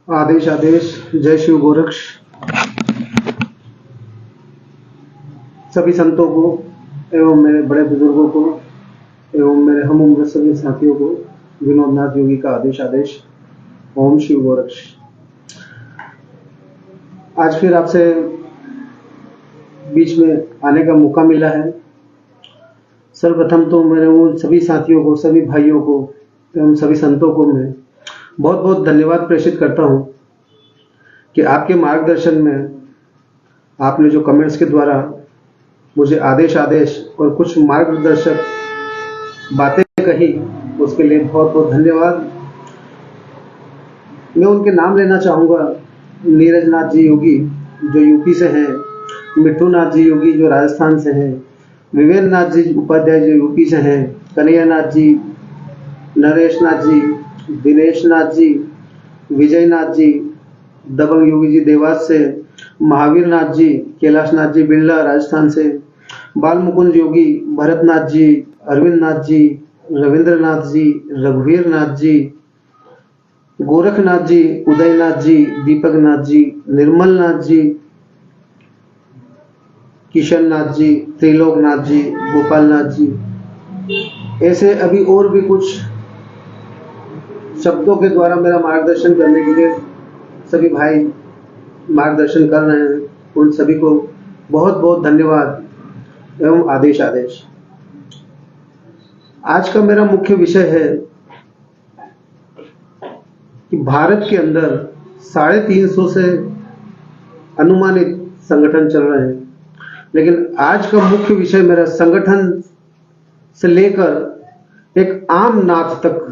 आदेश आदेश। जय शिव गोरक्ष। सभी संतों को एवं मेरे बड़े बुजुर्गों को एवं मेरे हम उम्र सभी साथियों को विनोद नाथ योगी का आदेश आदेश। ओम शिव गोरक्ष। आज फिर आपसे बीच में आने का मौका मिला है। सर्वप्रथम तो मेरे उन सभी साथियों को, सभी भाइयों को एवं सभी संतों को मैं बहुत बहुत धन्यवाद प्रेषित करता हूं कि आपके मार्गदर्शन में आपने जो कमेंट्स के द्वारा मुझे आदेश आदेश और कुछ मार्गदर्शक बातें कही, उसके लिए बहुत बहुत धन्यवाद। मैं उनके नाम लेना चाहूँगा। नीरज नाथ जी योगी जो यूपी से हैं, मिट्टू नाथ जी योगी जो राजस्थान से हैं, विवेक नाथ जी उपाध्याय जो यूपी से हैं, कन्हैया नाथ जी, नरेश नाथ जी, दिनेश नाथ जी, विजय नाथ जी, दबंग योगी जी देवास से, महावीर नाथ जी, कैलाश नाथ जी बिरला राजस्थान से, बाल मुकुंद योगी, भरत नाथ जी, अरविंद नाथ जी, रविंद्र नाथ जी, रघुवीर नाथ जी, गोरखनाथ जी, उदय नाथ जी, दीपक नाथ जी, निर्मल नाथ जी, किशन नाथ जी, त्रिलोक नाथ जी, गोपाल नाथ जी, ऐसे अभी और भी कुछ शब्दों के द्वारा मेरा मार्गदर्शन करने के लिए सभी भाई मार्गदर्शन कर रहे हैं। उन सभी को बहुत बहुत धन्यवाद एवं आदेश आदेश। आज का मेरा मुख्य विषय है कि भारत के अंदर 350 से अनुमानित संगठन चल रहे हैं, लेकिन आज का मुख्य विषय मेरा संगठन से लेकर एक आम नाथ तक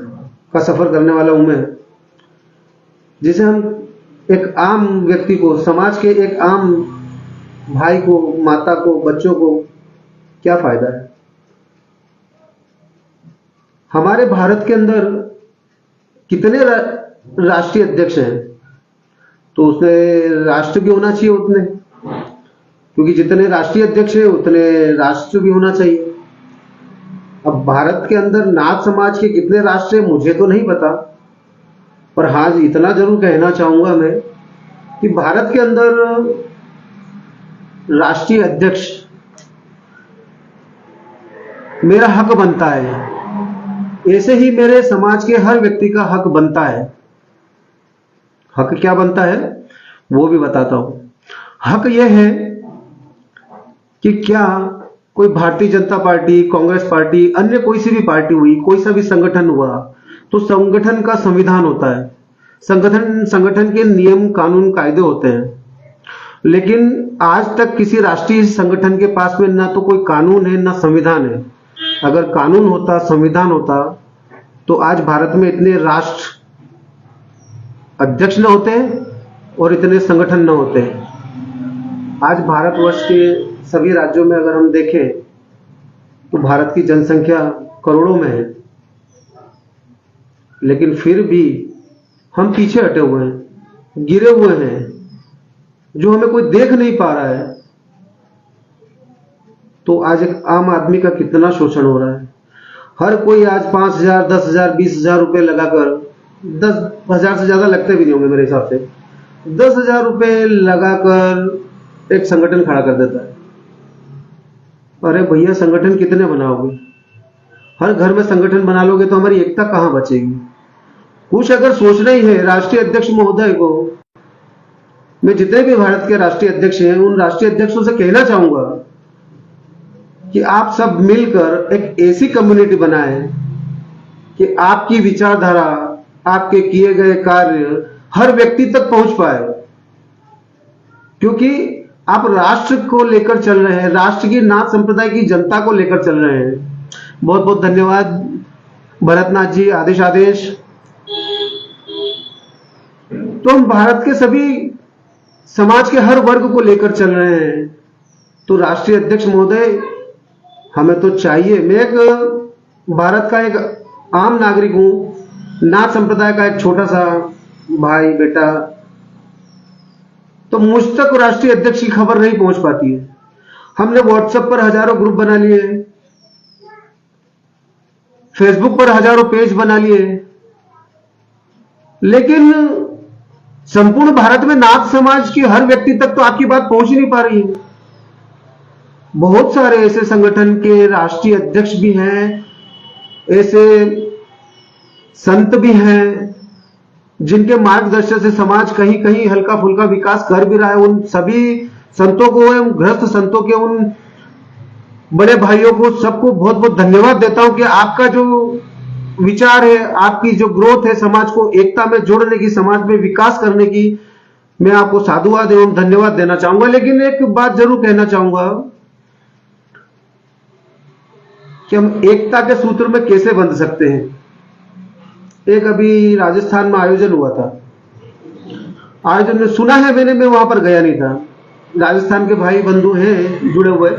का सफर करने वाला हूं मैं, जिसे हम एक आम व्यक्ति को, समाज के एक आम भाई को, माता को, बच्चों को क्या फायदा है। हमारे भारत के अंदर कितने राष्ट्रीय अध्यक्ष हैं, तो उसने राष्ट्र भी होना चाहिए उतने, क्योंकि जितने राष्ट्रीय अध्यक्ष हैं उतने राष्ट्र भी होना चाहिए। अब भारत के अंदर नाथ समाज के कितने राष्ट्र हैं मुझे तो नहीं पता, पर हाँ इतना जरूर कहना चाहूंगा मैं कि भारत के अंदर राष्ट्रीय अध्यक्ष मेरा हक बनता है, ऐसे ही मेरे समाज के हर व्यक्ति का हक बनता है। हक क्या बनता है वो भी बताता हूं। हक यह है कि क्या कोई भारतीय जनता पार्टी, कांग्रेस पार्टी, अन्य कोई सी भी पार्टी हुई, कोई सा भी संगठन हुआ, तो संगठन का संविधान होता है, संगठन के नियम कानून कायदे होते हैं। लेकिन आज तक किसी राष्ट्रीय संगठन के पास में ना तो कोई कानून है ना संविधान है। अगर कानून होता, संविधान होता, तो आज भारत में इतने राष्ट्र अध्यक्ष न होते और इतने संगठन न होते। आज भारतवर्ष के सभी राज्यों में अगर हम देखें तो भारत की जनसंख्या करोड़ों में है, लेकिन फिर भी हम पीछे हटे हुए हैं, गिरे हुए हैं, जो हमें कोई देख नहीं पा रहा है। तो आज एक आम आदमी का कितना शोषण हो रहा है। हर कोई आज 5,000, 10,000, 20,000 रुपए लगाकर, 10,000 से ज्यादा लगते भी नहीं होंगे मेरे हिसाब से, 10,000 रुपए लगाकर एक संगठन खड़ा कर देता है। अरे भैया, संगठन कितने बनाओगे? हर घर में संगठन बना लोगे तो हमारी एकता कहां बचेगी? कुछ अगर सोचना ही है राष्ट्रीय अध्यक्ष महोदय को, मैं जितने भी भारत के राष्ट्रीय अध्यक्ष हैं उन राष्ट्रीय अध्यक्षों से कहना चाहूंगा कि आप सब मिलकर एक ऐसी कम्युनिटी बनाएं कि आपकी विचारधारा, आपके किए गए कार्य हर व्यक्ति तक पहुंच पाए, क्योंकि आप राष्ट्र को लेकर चल रहे हैं, राष्ट्र की नाथ संप्रदाय की जनता को लेकर चल रहे हैं। बहुत बहुत धन्यवाद भरतनाथ जी, आदेश आदेश। तो हम भारत के सभी समाज के हर वर्ग को लेकर चल रहे हैं, तो राष्ट्रीय अध्यक्ष महोदय हमें तो चाहिए। मैं एक भारत का एक आम नागरिक हूं, नाथ संप्रदाय का एक छोटा सा भाई बेटा, तो मुझ तक राष्ट्रीय अध्यक्ष की खबर नहीं पहुंच पाती है। हमने व्हाट्सएप पर हजारों ग्रुप बना लिए, फेसबुक पर हजारों पेज बना लिए, लेकिन संपूर्ण भारत में नाथ समाज की हर व्यक्ति तक तो आपकी बात पहुंच ही नहीं पा रही है। बहुत सारे ऐसे संगठन के राष्ट्रीय अध्यक्ष भी हैं, ऐसे संत भी हैं जिनके मार्गदर्शन से समाज कहीं कहीं हल्का फुल्का विकास कर भी रहा है। उन सभी संतों को, एवं गृहस्थ संतों के उन बड़े भाइयों को, सबको बहुत बहुत धन्यवाद देता हूं कि आपका जो विचार है, आपकी जो ग्रोथ है, समाज को एकता में जोड़ने की, समाज में विकास करने की, मैं आपको साधुवाद एवं धन्यवाद देना चाहूंगा। लेकिन एक बात जरूर कहना चाहूंगा कि हम एकता के सूत्र में कैसे बंध सकते हैं। एक अभी राजस्थान में आयोजन हुआ था, आयोजन में सुना है मैंने, मैं वहां पर गया नहीं था। राजस्थान के भाई बंधु हैं जुड़े हुए,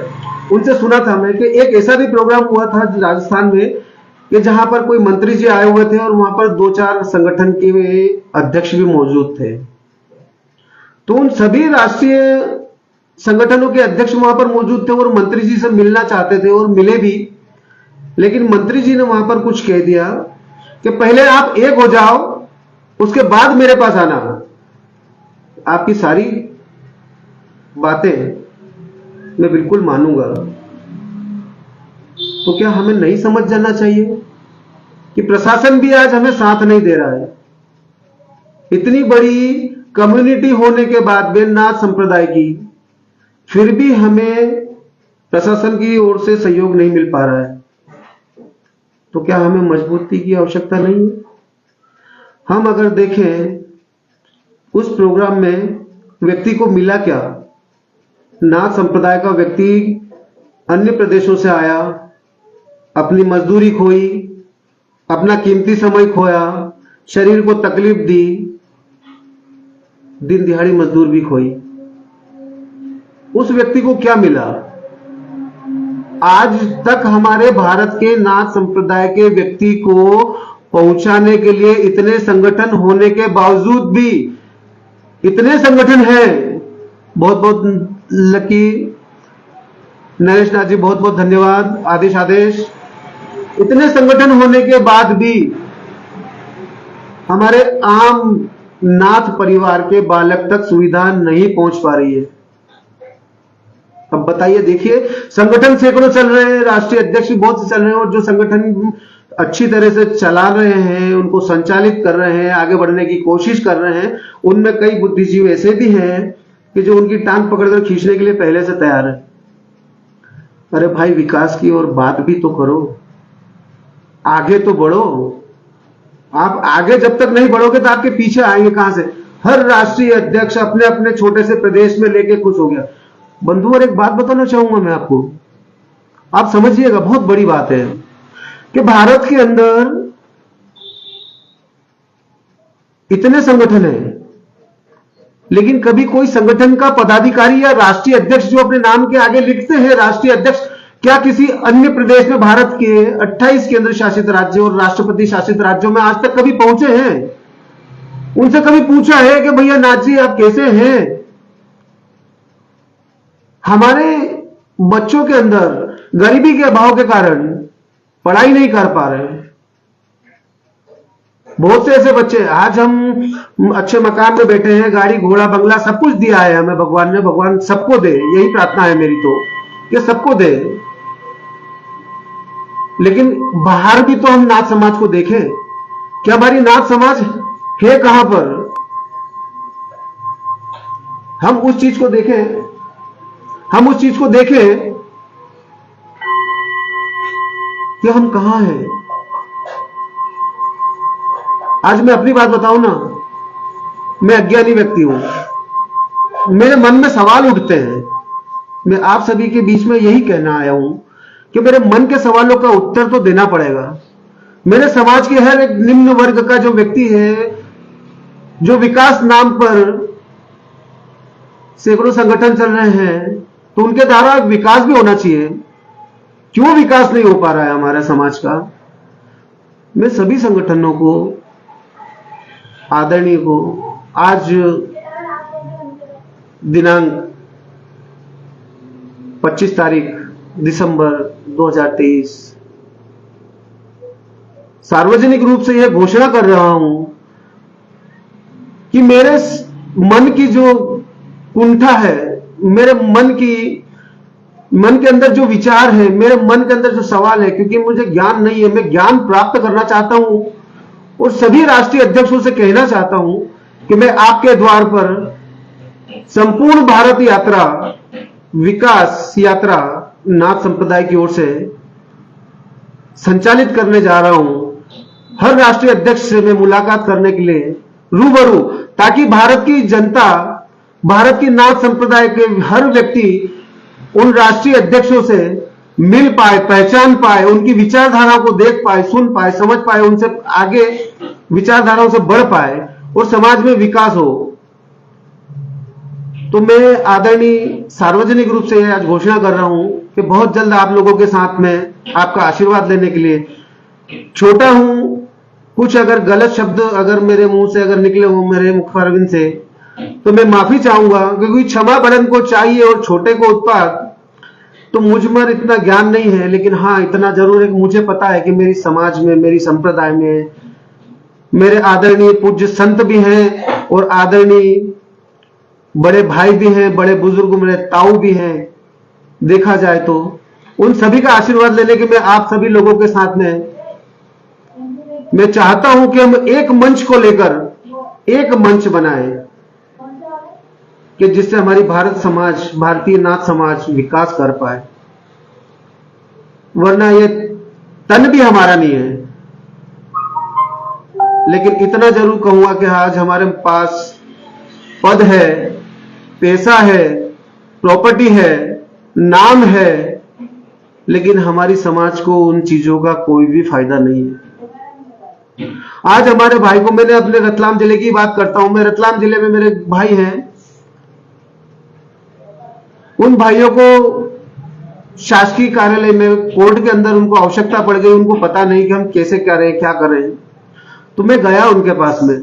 उनसे सुना था मैं कि एक ऐसा भी प्रोग्राम हुआ था राजस्थान में कि जहां पर कोई मंत्री जी आए हुए थे और वहां पर 2-4 संगठन के अध्यक्ष भी मौजूद थे। तो उन सभी राष्ट्रीय संगठनों के अध्यक्ष वहां पर मौजूद थे और मंत्री जी से मिलना चाहते थे और मिले भी। लेकिन मंत्री जी ने वहां पर कुछ कह दिया कि पहले आप एक हो जाओ, उसके बाद मेरे पास आना। आपकी सारी बातें मैं बिल्कुल मानूंगा, तो क्या हमें नहीं समझ जाना चाहिए कि प्रशासन भी आज हमें साथ नहीं दे रहा है। इतनी बड़ी कम्युनिटी होने के बाद भी नाथ संप्रदाय की, फिर भी हमें प्रशासन की ओर से सहयोग नहीं मिल पा रहा है। तो क्या हमें मजबूती की आवश्यकता नहीं है? हम अगर देखें उस प्रोग्राम में व्यक्ति को मिला क्या, नाथ संप्रदाय का व्यक्ति अन्य प्रदेशों से आया, अपनी मजदूरी खोई, अपना कीमती समय खोया, शरीर को तकलीफ दी, दिन दिहाड़ी मजदूर भी खोई। उस व्यक्ति को क्या मिला? आज तक हमारे भारत के नाथ संप्रदाय के व्यक्ति को पहुंचाने के लिए इतने संगठन होने के बावजूद भी, इतने संगठन हैं, बहुत बहुत लकी नरेश नाथ जी, बहुत बहुत धन्यवाद, आदेश। इतने संगठन होने के बाद भी हमारे आम नाथ परिवार के बालक तक सुविधा नहीं पहुंच पा रही है। अब बताइए, देखिए, संगठन सैकड़ों चल रहे हैं, राष्ट्रीय अध्यक्ष भी बहुत से चल रहे हैं, और जो संगठन अच्छी तरह से चला रहे हैं, उनको संचालित कर रहे हैं, आगे बढ़ने की कोशिश कर रहे हैं, उनमें कई बुद्धिजीवी ऐसे भी हैं कि जो उनकी टांग पकड़कर खींचने के लिए पहले से तैयार है। अरे भाई, विकास की और बात भी तो करो, आगे तो बढ़ो। आप आगे जब तक नहीं बढ़ोगे तो आपके पीछे आएंगे कहां से? हर राष्ट्रीय अध्यक्ष अपने अपने छोटे से प्रदेश में लेके खुश हो गया। बंधु, और एक बात बताना चाहूंगा मैं आपको, आप समझिएगा, बहुत बड़ी बात है कि भारत के अंदर इतने संगठन हैं, लेकिन कभी कोई संगठन का पदाधिकारी या राष्ट्रीय अध्यक्ष जो अपने नाम के आगे लिखते हैं राष्ट्रीय अध्यक्ष, क्या किसी अन्य प्रदेश में भारत के 28 केंद्र शासित राज्यों और राष्ट्रपति शासित राज्यों में आज तक कभी पहुंचे हैं? उनसे कभी पूछा है कि भैया नाथ जी आप कैसे हैं? हमारे बच्चों के अंदर गरीबी के अभाव के कारण पढ़ाई नहीं कर पा रहे हैं। बहुत से ऐसे बच्चे, आज हम अच्छे मकान में बैठे हैं, गाड़ी घोड़ा बंगला सब कुछ दिया है हमें भगवान ने, भगवान सबको दे, यही प्रार्थना है मेरी तो, कि सबको दे। लेकिन बाहर भी तो हम नाथ समाज को देखें, क्या हमारी नाथ समाज है कहां पर? हम उस चीज को देखें, हम उस चीज को देखें कि हम कहां हैं। आज मैं अपनी बात बताऊं ना, मैं अज्ञानी व्यक्ति हूं, मेरे मन में सवाल उठते हैं। मैं आप सभी के बीच में यही कहना आया हूं कि मेरे मन के सवालों का उत्तर तो देना पड़ेगा। मेरे समाज के हर एक निम्न वर्ग का जो व्यक्ति है, जो विकास नाम पर सैकड़ों संगठन चल रहे हैं, तो उनके द्वारा विकास भी होना चाहिए। क्यों विकास नहीं हो पा रहा है हमारे समाज का? मैं सभी संगठनों को, आदरणीय को, आज दिनांक 25 तारीख दिसंबर 2023 सार्वजनिक रूप से यह घोषणा कर रहा हूं कि मेरे मन की जो कुंठा है, मेरे मन के अंदर जो विचार है, मेरे मन के अंदर जो सवाल है, क्योंकि मुझे ज्ञान नहीं है, मैं ज्ञान प्राप्त करना चाहता हूं और सभी राष्ट्रीय अध्यक्षों से कहना चाहता हूं कि मैं आपके द्वार पर संपूर्ण भारत यात्रा, विकास यात्रा नाथ संप्रदाय की ओर से संचालित करने जा रहा हूं। हर राष्ट्रीय अध्यक्ष से मैं मुलाकात करने के लिए रूबरू, ताकि भारत की जनता, भारत की नाथ संप्रदाय के हर व्यक्ति उन राष्ट्रीय अध्यक्षों से मिल पाए, पहचान पाए, उनकी विचारधारा को देख पाए, सुन पाए, समझ पाए, उनसे आगे विचारधाराओं से बढ़ पाए और समाज में विकास हो। तो मैं आदरणीय सार्वजनिक रूप से आज घोषणा कर रहा हूं कि बहुत जल्द आप लोगों के साथ में आपका आशीर्वाद लेने के लिए, छोटा हूं, कुछ अगर गलत शब्द अगर मेरे मुंह से अगर निकले हो, मेरे मुखरविंद से, तो मैं माफी चाहूंगा, क्योंकि क्षमा बड़न को चाहिए और छोटे को उत्पाद। तो मुझ में इतना ज्ञान नहीं है, लेकिन हाँ इतना जरूर है कि मुझे पता है कि मेरी समाज में, मेरी संप्रदाय में मेरे आदरणीय पूज्य संत भी हैं और आदरणीय बड़े भाई भी हैं, बड़े बुजुर्ग मेरे ताऊ भी हैं। देखा जाए तो उन सभी का आशीर्वाद लेने के मैं आप सभी लोगों के साथ में मैं चाहता हूं कि हम एक मंच को लेकर एक मंच बनाएं कि जिससे हमारी भारत समाज, भारतीय नाथ समाज विकास कर पाए। वरना ये तन भी हमारा नहीं है, लेकिन इतना जरूर कहूंगा कि आज हमारे पास पद है, पैसा है, प्रॉपर्टी है, नाम है, लेकिन हमारी समाज को उन चीजों का कोई भी फायदा नहीं है। आज हमारे भाई को, मैंने अपने रतलाम जिले की बात करता हूं, मैं रतलाम जिले में मेरे भाई हैं, उन भाइयों को शासकीय कार्यालय में, कोर्ट के अंदर उनको आवश्यकता पड़ गई, उनको पता नहीं कि हम कैसे करें, क्या करें। तो मैं गया उनके पास में,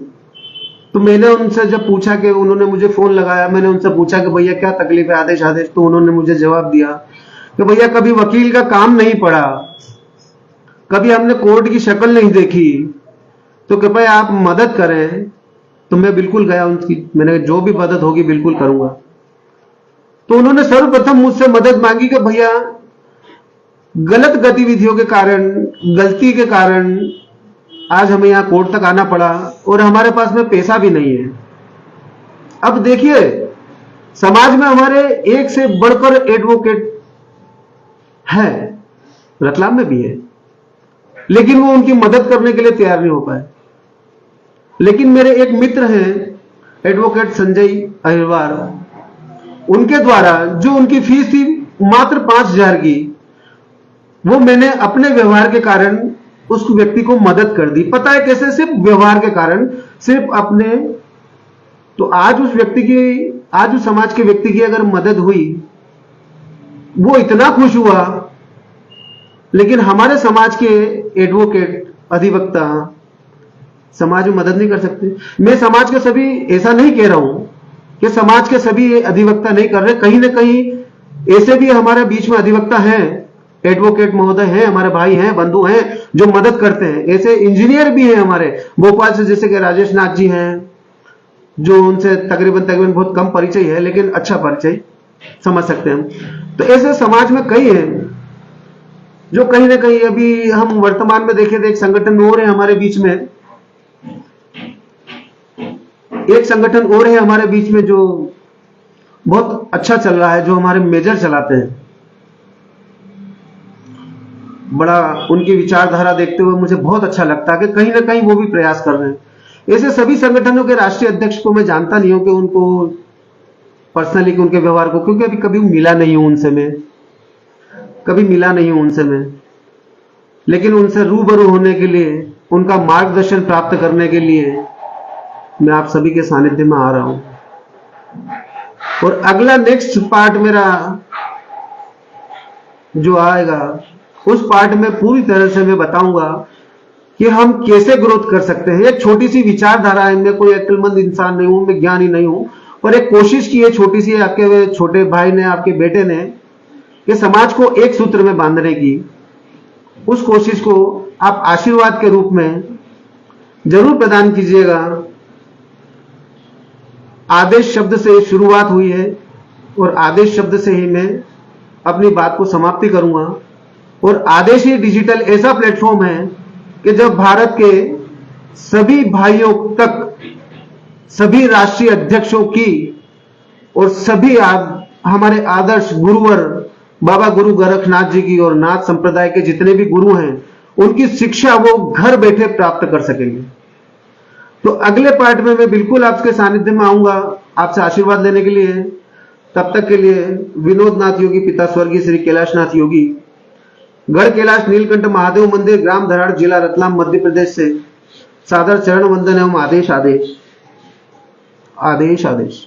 तो मैंने उनसे जब पूछा कि, उन्होंने मुझे फोन लगाया, मैंने उनसे पूछा कि भैया क्या तकलीफ है, आदेश आदेश। तो उन्होंने मुझे जवाब दिया कि भैया कभी वकील का काम नहीं पड़ा, कभी हमने कोर्ट की शक्ल नहीं देखी, तो कृपया आप मदद करें। तो मैं बिल्कुल गया उनकी, मैंने जो भी मदद होगी बिल्कुल करूंगा। तो उन्होंने सर्वप्रथम मुझसे मदद मांगी कि भैया गलत गतिविधियों के कारण, गलती के कारण आज हमें यहां कोर्ट तक आना पड़ा और हमारे पास में पैसा भी नहीं है। अब देखिए, समाज में हमारे एक से बढ़कर एडवोकेट है, रतलाम में भी है, लेकिन वो उनकी मदद करने के लिए तैयार नहीं हो पाए। लेकिन मेरे एक मित्र हैं एडवोकेट संजय अहिरवार, उनके द्वारा जो उनकी फीस थी मात्र 5,000 की, वो मैंने अपने व्यवहार के कारण उस व्यक्ति को मदद कर दी। पता है कैसे? सिर्फ व्यवहार के कारण, सिर्फ अपने। तो आज उस व्यक्ति की, आज उस समाज के व्यक्ति की अगर मदद हुई, वो इतना खुश हुआ। लेकिन हमारे समाज के एडवोकेट, अधिवक्ता समाज में मदद नहीं कर सकते। मैं समाज के सभी, ऐसा नहीं कह रहा हूं कि समाज के सभी अधिवक्ता नहीं कर रहे, कहीं ना कहीं ऐसे भी हमारे बीच में अधिवक्ता हैं, एडवोकेट महोदय हैं, हमारे भाई हैं, बंधु हैं जो मदद करते हैं। ऐसे इंजीनियर भी हैं हमारे भोपाल से, जैसे कि राजेश नाथ जी हैं, जो उनसे तकरीबन बहुत कम परिचय है, लेकिन अच्छा परिचय समझ सकते हैं हम। तो ऐसे समाज में कई हैं जो कहीं ना कहीं, अभी हम वर्तमान में देखें तो एक संगठन और है हमारे बीच में, एक संगठन और है हमारे बीच में जो बहुत अच्छा चल रहा है, जो हमारे मेजर चलाते हैं। बड़ा उनकी विचारधारा देखते हुए मुझे बहुत अच्छा लगता है कि कहीं ना कहीं वो भी प्रयास कर रहे हैं। ऐसे सभी संगठनों के राष्ट्रीय अध्यक्ष को मैं जानता नहीं हूं कि उनको पर्सनली, कि उनके व्यवहार को, क्योंकि अभी कभी मिला नहीं हूं उनसे, मैं कभी मिला नहीं हूं उनसे मैं, लेकिन उनसे रूबरू होने के लिए, उनका मार्गदर्शन प्राप्त करने के लिए मैं आप सभी के सानिध्य में आ रहा हूं। और अगला नेक्स्ट पार्ट मेरा जो आएगा, उस पार्ट में पूरी तरह से मैं बताऊंगा कि हम कैसे ग्रोथ कर सकते हैं। एक छोटी सी विचारधारा है, मैं कोई अक्लमंद इंसान नहीं हूं, मैं ज्ञानी नहीं हूं, पर एक कोशिश की है छोटी सी, आपके छोटे भाई ने, आपके बेटे ने, कि समाज को एक सूत्र में बांधने की। उस कोशिश को आप आशीर्वाद के रूप में जरूर प्रदान कीजिएगा। आदेश शब्द से शुरुआत हुई है और आदेश शब्द से ही मैं अपनी बात को समाप्ति करूंगा। और आदेश ही डिजिटल ऐसा प्लेटफॉर्म है कि जब भारत के सभी भाइयों तक, सभी राष्ट्रीय अध्यक्षों की और सभी हमारे आदर्श गुरुवर बाबा गुरु गोरखनाथ जी की और नाथ संप्रदाय के जितने भी गुरु हैं, उनकी शिक्षा वो घर बैठे प्राप्त कर सकेंगे। तो अगले पार्ट में मैं बिल्कुल आपके सानिध्य में आऊंगा आपसे आशीर्वाद लेने के लिए। तब तक के लिए विनोद नाथ योगी पिता स्वर्गीय श्री कैलाशनाथ योगी, गढ़ कैलाश नीलकंठ महादेव मंदिर, ग्राम धराड़, जिला रतलाम, मध्य प्रदेश से सादर चरण वंदन एवं आदेश आदेश आदेश आदेश।